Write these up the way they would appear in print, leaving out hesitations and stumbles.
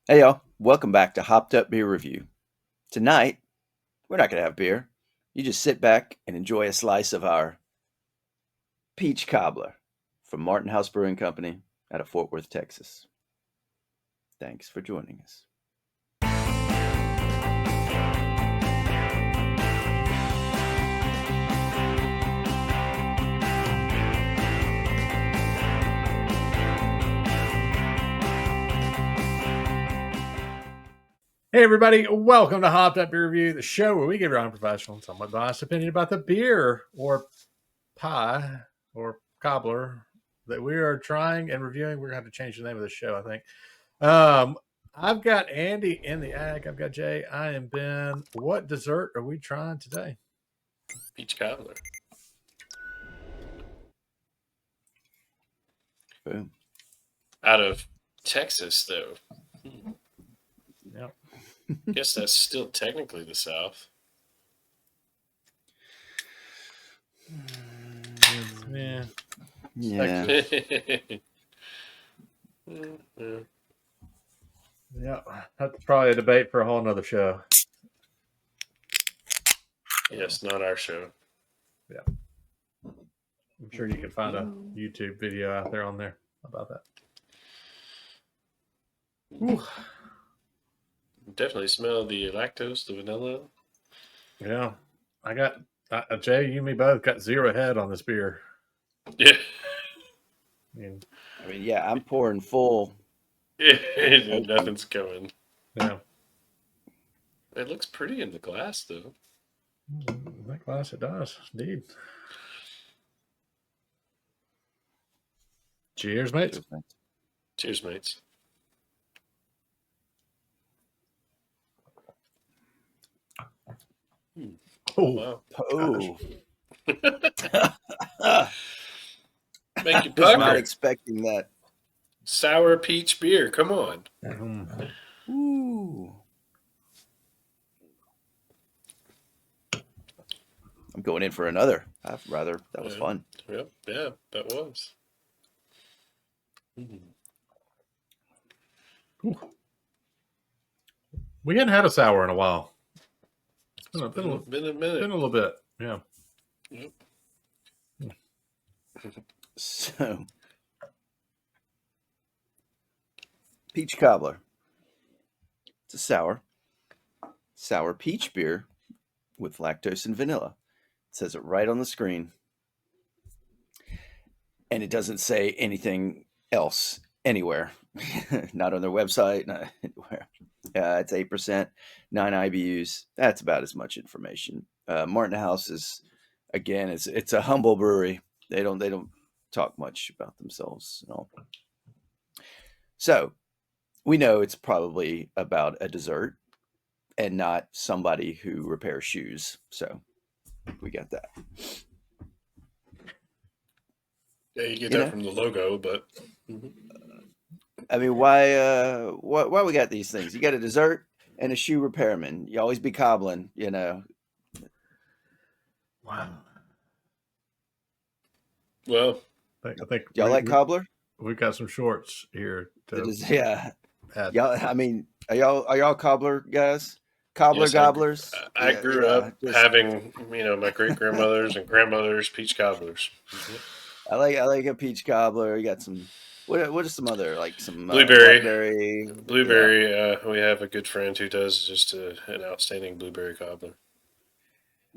Hey y'all, welcome back to Hopped Up Beer Review. Tonight, we're not going to have beer. You just sit back and enjoy a slice of our peach cobbler from Martin House Brewing Company out of Fort Worth, Texas. Thanks for joining us. Hey everybody, welcome to Hopped Up Beer Review, the show where we give your unprofessional and somewhat biased opinion about the beer or pie or cobbler that we are trying and reviewing. We're going to have to change the name of the show, I think. I've got Andy in the ag. I've got Jay. I am Ben. What dessert are we trying today? Peach cobbler. Boom. Out of Texas, though. Yep. Guess that's still technically the South. Yeah. Yeah. Yeah. That's probably a debate for a whole nother show. Yes, not our show. Yeah. I'm sure you can find a YouTube video out there on there about that. Ooh. Definitely smell the lactose, the vanilla. Yeah, I got Jay. You and me both got 0 head on this beer. Yeah. I mean, yeah, I'm pouring full. Nothing's coming. Yeah. It looks pretty in the glass, though. That glass, it does, indeed. Cheers, mates. Cheers, mates. Oh, wow. Oh. Make you I was not pucker. expecting that. Sour peach beer. Come on. Ooh. I'm going in for another. That was fun. Yep, yeah, that was. We hadn't had a sour in a while. Been a minute. Been a little bit, yeah. Yep. So, peach cobbler. It's a sour peach beer with lactose and vanilla. It says it right on the screen. And it doesn't say anything else anywhere. Not on their website, not anywhere. It's 8%, 9 IBUs. That's about as much information. Martin House is, again, it's a humble brewery. They don't talk much about themselves at all. So we know it's probably about a dessert and not somebody who repairs shoes. So we got that. Yeah, you get that from the logo, but I mean, why we got these things? You got a dessert and a shoe repairman. You always be cobbling, you know. Wow. Well, I think y'all like cobbler? We've got some shorts here. Yeah. Y'all, I mean, are y'all cobbler guys? Cobbler yes, gobblers? I grew up having, my great grandmothers and grandmothers peach cobblers. I like a peach cobbler. You got some. What are some other, like some blueberry? Blueberry. Yeah. We have a good friend who does just an outstanding blueberry cobbler.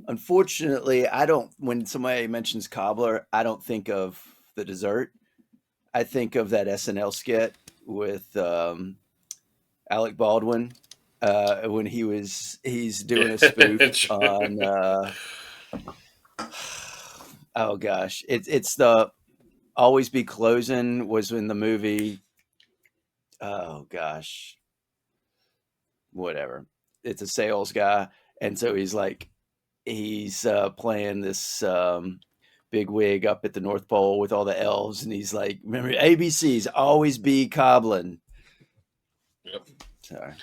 Unfortunately, I don't. When somebody mentions cobbler, I don't think of the dessert. I think of that SNL skit with Alec Baldwin when he's doing a spoof on. Oh gosh, it's the Always Be Closing was in the movie. Oh gosh, whatever. It's a sales guy, and so he's playing this big wig up at the North Pole with all the elves, and he's like, "Remember ABC's always be cobbling." Yep. Sorry.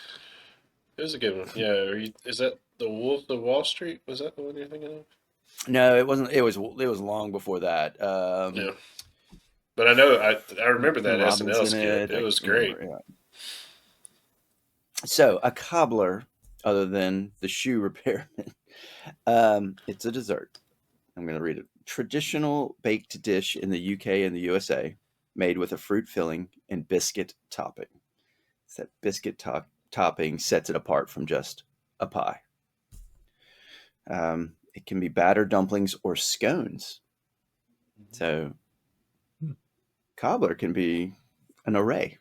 It was a good one. Yeah. Is that the Wolf of Wall Street? Was that the one you're thinking of? No, it wasn't. It was long before that. Yeah. But I know I remember that SNL skit. It was great. Remember, yeah. So a cobbler, other than the shoe repairman, it's a dessert. I'm going to read it. Traditional baked dish in the UK and the USA, made with a fruit filling and biscuit topping. It's that biscuit topping sets it apart from just a pie. It can be batter dumplings or scones. So cobbler can be an array.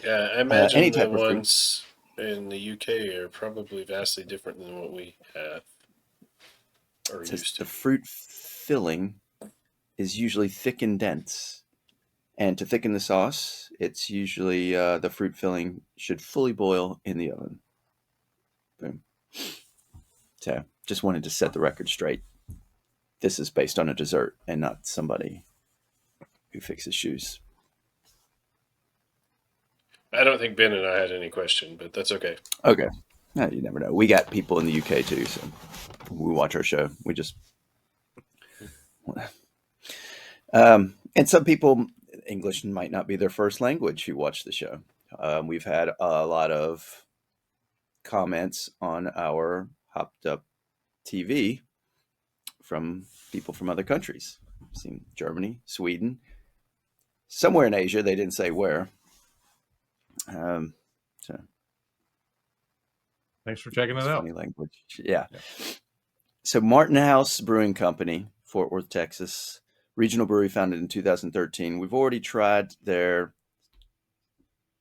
Yeah, I Any imagine the type of fruit. ones in the UK are probably vastly different than what we have or It says used the to. fruit filling is usually thick and dense. And to thicken the sauce, it's usually the fruit filling should fully boil in the oven. Boom. So just wanted to set the record straight. This is based on a dessert and not somebody who fixes shoes. I don't think Ben and I had any question, but that's okay. Okay. You never know. We got people in the UK too, so we watch our show. We just and some people, English might not be their first language who watch the show. We've had a lot of comments on our Hopped Up TV from people from other countries. I've seen Germany, Sweden, somewhere in Asia. They didn't say where. So Thanks for checking it it's out. funny language. Yeah. So Martin House Brewing Company, Fort Worth, Texas, regional brewery founded in 2013. We've already tried their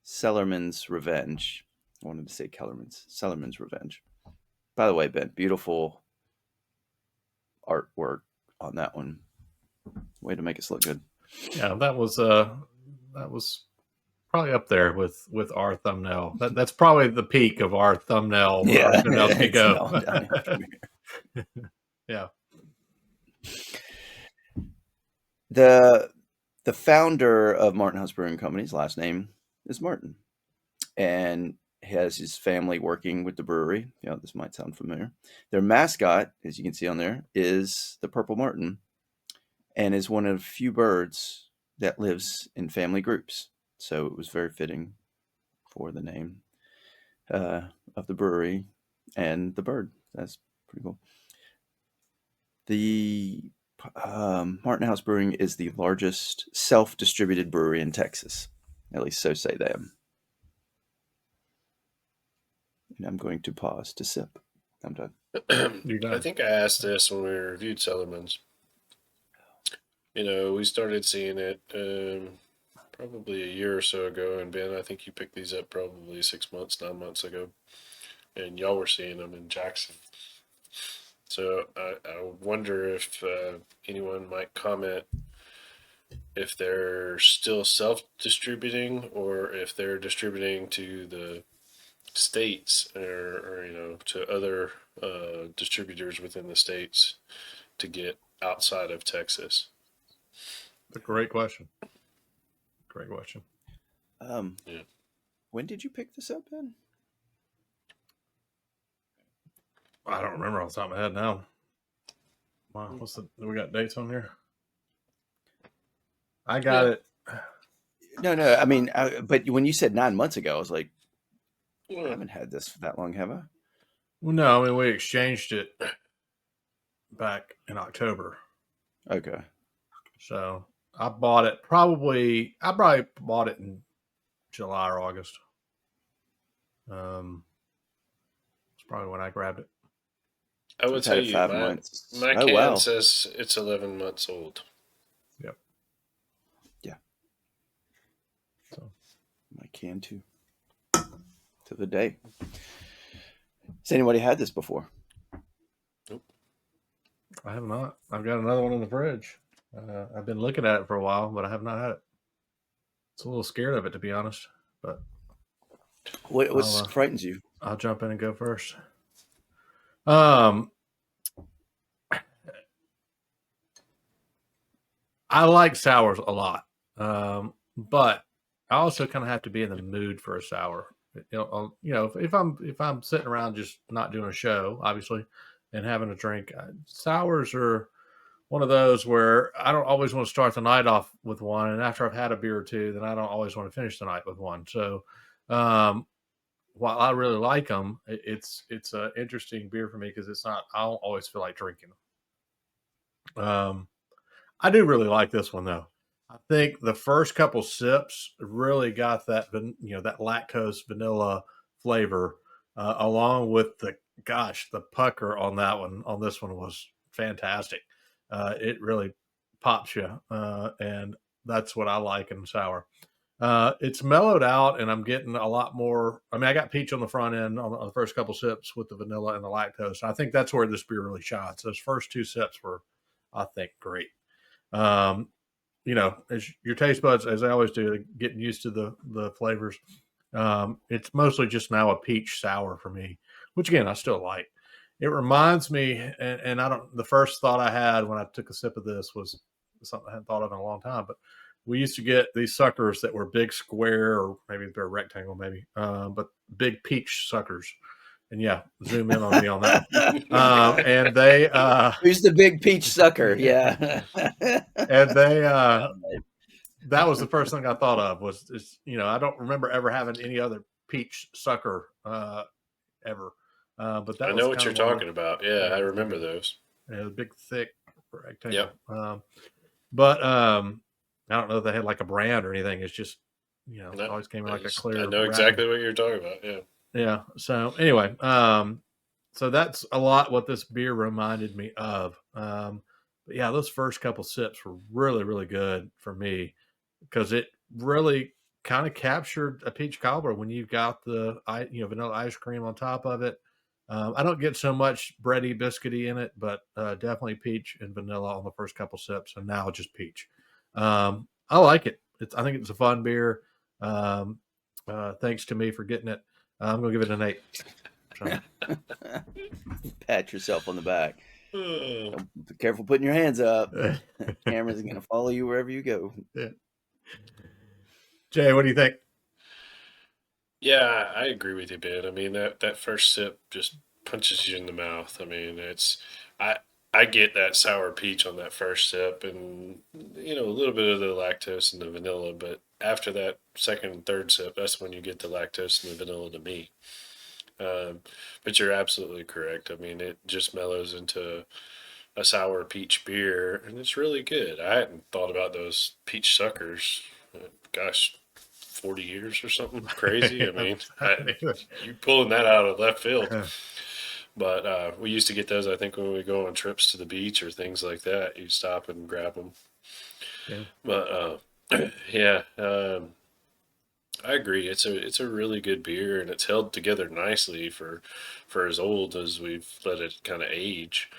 Cellarman's Revenge. I wanted to say Kellerman's. Cellarman's Revenge. By the way, Ben, beautiful artwork on that one. Way to make us look good. Yeah, that was probably up there with our thumbnail. That's probably the peak of our thumbnail. Where our thumbnails can go. Yeah. The founder of Martin House Brewing Company's last name is Martin, and he has his family working with the brewery. You know, this might sound familiar. Their mascot, as you can see on there, is the purple martin, and is one of few birds that lives in family groups. So it was very fitting for the name of the brewery and the bird. That's pretty cool. The Martin House Brewing is the largest self-distributed brewery in Texas. At least so say they. And I'm going to pause to sip. I'm done. I think I asked this when we reviewed Cellarman's. You know, we started seeing it probably a year or so ago, and Ben, I think you picked these up probably 6 months, 9 months ago, and y'all were seeing them in Jackson. So I wonder if anyone might comment if they're still self-distributing or if they're distributing to the states or you know, to other distributors within the states to get outside of Texas. It's a great question. Great question. Yeah. When did you pick this up, Ben? I don't remember off the top of my head now. Wow, we got dates on here? I got it. No. I mean, but when you said 9 months ago, I was like, I haven't had this for that long, have I? Well, no, I mean, we exchanged it back in October. Okay. So I probably bought it in July or August. It's probably when I grabbed it. I would tell you, 5 months. My can says it's 11 months old. Yep. Yeah. So my can too. To the day. Has anybody had this before? Nope. I have not. I've got another one in the fridge. I've been looking at it for a while, but I have not had it. It's a little scared of it, to be honest. But what frightens you? I'll jump in and go first. I like sours a lot, but I also kind of have to be in the mood for a sour. If I'm sitting around just not doing a show, obviously, and having a drink, sours are one of those where I don't always want to start the night off with one, and after I've had a beer or two, then I don't always want to finish the night with one. So While I really like them, it's an interesting beer for me because it's not. I don't always feel like drinking them. I do really like this one though. I think the first couple sips really got that that lactose vanilla flavor, along with the pucker on this one was fantastic. It really pops you, and that's what I like in sour. It's mellowed out, and I'm getting a lot more. I mean, I got peach on the front end on the first couple sips with the vanilla and the lactose. I think that's where this beer really shines. Those first two sips were, I think, great. As your taste buds, as I always do, getting used to the flavors. It's mostly just now a peach sour for me, which again I still like. It reminds me, and I don't. The first thought I had when I took a sip of this was something I hadn't thought of in a long time, but we used to get these suckers that were big square, or maybe they're rectangle, maybe, but big peach suckers. And yeah, zoom in on me on that. And they who's the big peach sucker? Yeah. and they that was the first thing I thought of was I don't remember ever having any other peach sucker ever. But that I was know what kind you're of one talking about. Yeah, I remember those. the big thick rectangle. Yep. But I don't know if they had like a brand or anything. It's just it always came in like a clear. I know exactly what you're talking about. Yeah. Yeah. So anyway, so that's a lot what this beer reminded me of. But yeah, those first couple sips were really, really good for me because it really kind of captured a peach cobbler when you've got the vanilla ice cream on top of it. I don't get so much bready biscuity in it, but definitely peach and vanilla on the first couple sips, and now just peach. I like it. I think it's a fun beer. Thanks to me for getting it. I'm gonna give it an 8. So. Pat yourself on the back. Be careful putting your hands up. Camera's gonna follow you wherever you go. Yeah. Jay, what do you think? Yeah, I agree with you, Ben. I mean that first sip just punches you in the mouth. I mean, I get that sour peach on that first sip, and a little bit of the lactose and the vanilla. But after that second and third sip, that's when you get the lactose and the vanilla to me. But you're absolutely correct. I mean, it just mellows into a sour peach beer, and it's really good. I hadn't thought about those peach suckers. Gosh, 40 years or something crazy. I mean, you're pulling that out of left field. But we used to get those, I think, when we go on trips to the beach or things like that. You stop and grab them. Yeah. But yeah, I agree. It's a really good beer, and it's held together nicely for as old as we've let it kind of age.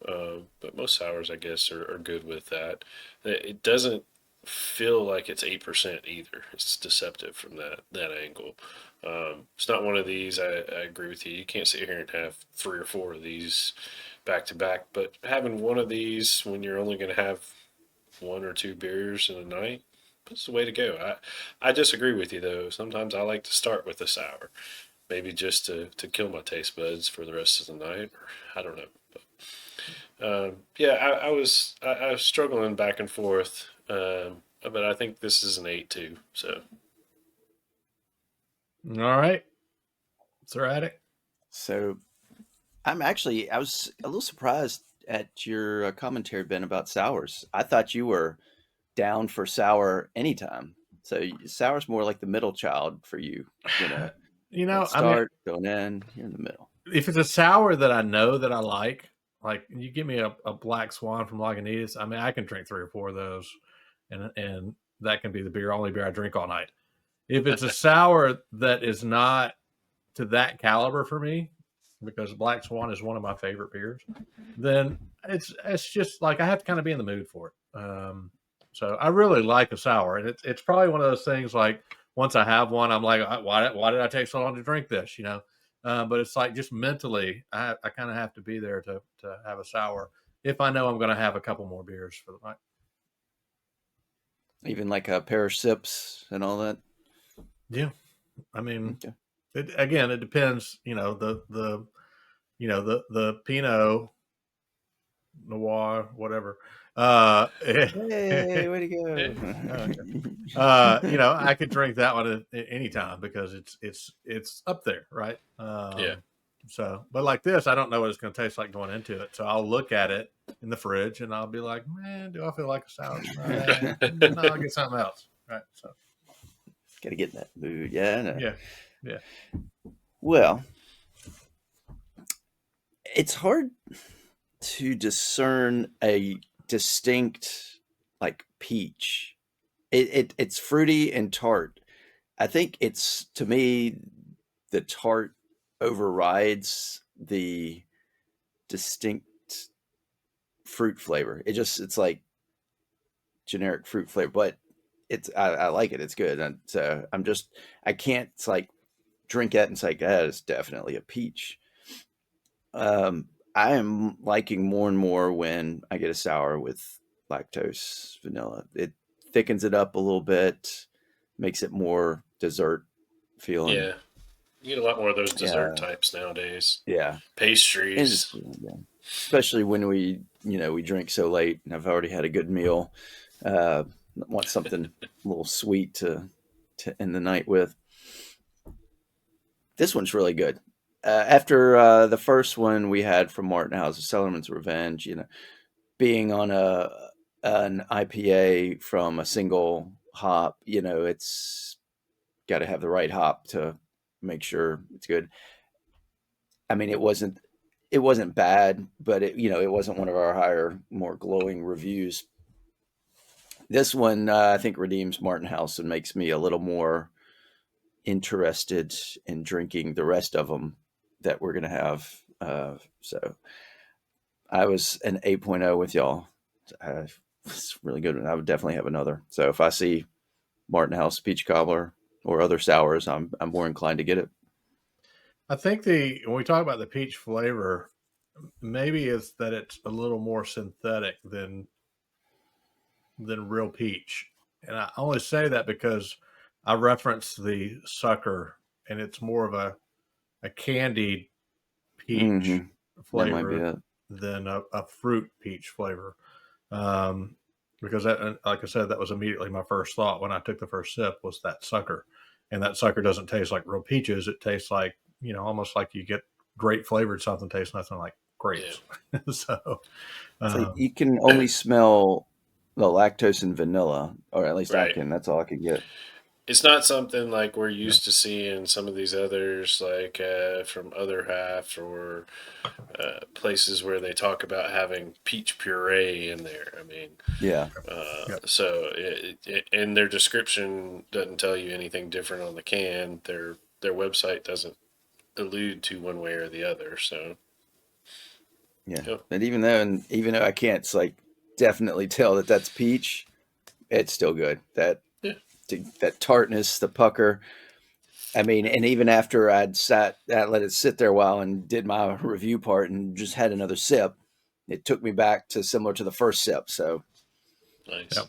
But most sours, I guess, are good with that. It doesn't feel like it's 8% either. It's deceptive from that angle. It's not one of these. I agree with you. You can't sit here and have 3 or 4 of these back to back. But having one of these when you're only going to have 1 or 2 beers in a night, that's the way to go. I disagree with you though. Sometimes I like to start with a sour, maybe just to kill my taste buds for the rest of the night. Or I don't know. But yeah, I was struggling back and forth. But I think this is an 8 too. So. All right. Sir Attic. So I was a little surprised at your commentary, Ben, about sours. I thought you were down for sour anytime. So sour's more like the middle child for you. Start, going in, you're in the middle. If it's a sour that I know that I like you give me a Black Swan from Lagunitas, I mean, I can drink 3 or 4 of those, and that can be the only beer I drink all night. If it's a sour that is not to that caliber for me, because Black Swan is one of my favorite beers, then it's just like I have to kind of be in the mood for it. So I really like a sour, and it's probably one of those things like once I have one, I'm like, why did I take so long to drink this? But it's like just mentally, I kind of have to be there to have a sour if I know I'm going to have a couple more beers for the night. Even like a pair of sips and all that. Yeah, I mean, it depends. The Pinot Noir, whatever. Hey, way to Yeah. go! You know, I could drink that one at any time because it's up there, right? Yeah. So, but like this, I don't know what it's going to taste like going into it. So I'll look at it in the fridge and I'll be like, man, do I feel like a sour tonight? No, I'll get something else. Right. So, Got to get in that mood. Yeah, I know. yeah. Yeah. Well, it's hard to discern a distinct like peach. It's fruity and tart. I think it's, to me, the tart overrides the distinct fruit flavor. It's like generic fruit flavor, but I like it. It's good. And so I can't like drink it and say, that is definitely a peach. I am liking more and more when I get a sour with lactose vanilla. It thickens it up a little bit, makes it more dessert feeling. Yeah. You get a lot more of those dessert Yeah, types nowadays. yeah, and Pastries. yeah. Especially when we drink so late, and I've already had a good meal. Want something a little sweet to end the night with. This one's really good. After the first one we had from Martin House, Cellarman's Revenge, being on an IPA from a single hop, it's got to have the right hop to make sure it's good. I mean, it wasn't bad, but it wasn't one of our higher, more glowing reviews. This one, I think, redeems Martin House and makes me a little more interested in drinking the rest of them that we're gonna have. So I was an 8.0 with y'all. It's really good, and I would definitely have another. So if I see Martin House Peach Cobbler or other sours, I'm more inclined to get it. I think when we talk about the peach flavor, maybe it's that it's a little more synthetic than real peach. And I only say that because I referenced the sucker and it's more of a candied peach That might be flavor it. than a fruit peach flavor. Um, because that, like I said, that was immediately my first thought when I took the first sip was that sucker. And that sucker doesn't taste like real peaches. It tastes like, almost like you get grape flavored something tastes nothing like grapes. Yeah. So, It's like um, you can only smell the lactose and vanilla, or at least I Right. can. That's all I can get. It's not something like we're yeah. used to seeing some of these others, like from other half or places where they talk about having peach puree in there. I mean, Yeah. Yep. so and their description doesn't tell you anything different on the can. Their website doesn't allude to one way or the other. So, Yeah. yep. And even though I can't like definitely tell that that's peach, it's still good. Yeah. That tartness, the pucker. I mean, and even after I let it sit there a while and did my review part and just had another sip, it took me back to similar to the first sip. So Nice. Yep.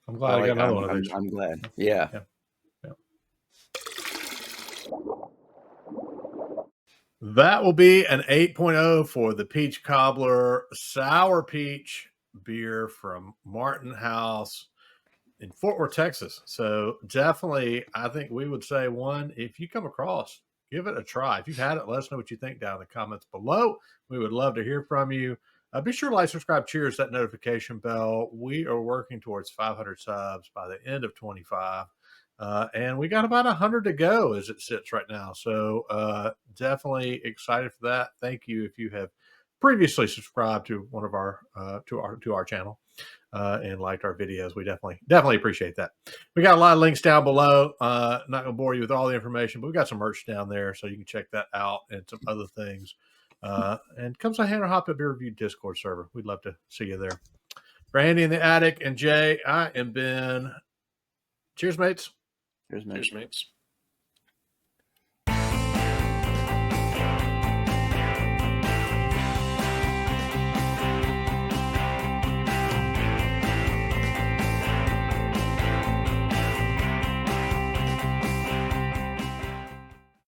I'm glad I got another one of these. I'm glad. Yeah. Yeah. That will be an 8.0 for the Peach Cobbler Sour Peach beer from Martin House in Fort Worth, Texas. So definitely, I think we would say one, if you come across, give it a try. If you've had it, let us know what you think down in the comments below. We would love to hear from you. Be sure to like, subscribe, cheers, that notification bell. We are working towards 500 subs by the end of 25. And we got about 100 to go as it sits right now. So definitely excited for that. Thank you if you have previously subscribed to one of our to our channel and liked our videos. We definitely appreciate that. We got a lot of links down below. Not gonna bore you with all the information, but we got some merch down there, so you can check that out and some other things. And come say hey on our Hop Up Beer Review Discord server. We'd love to see you there. For Andy in the attic and Jay, I am Ben. Cheers, mates. Here's my Cheers, mates.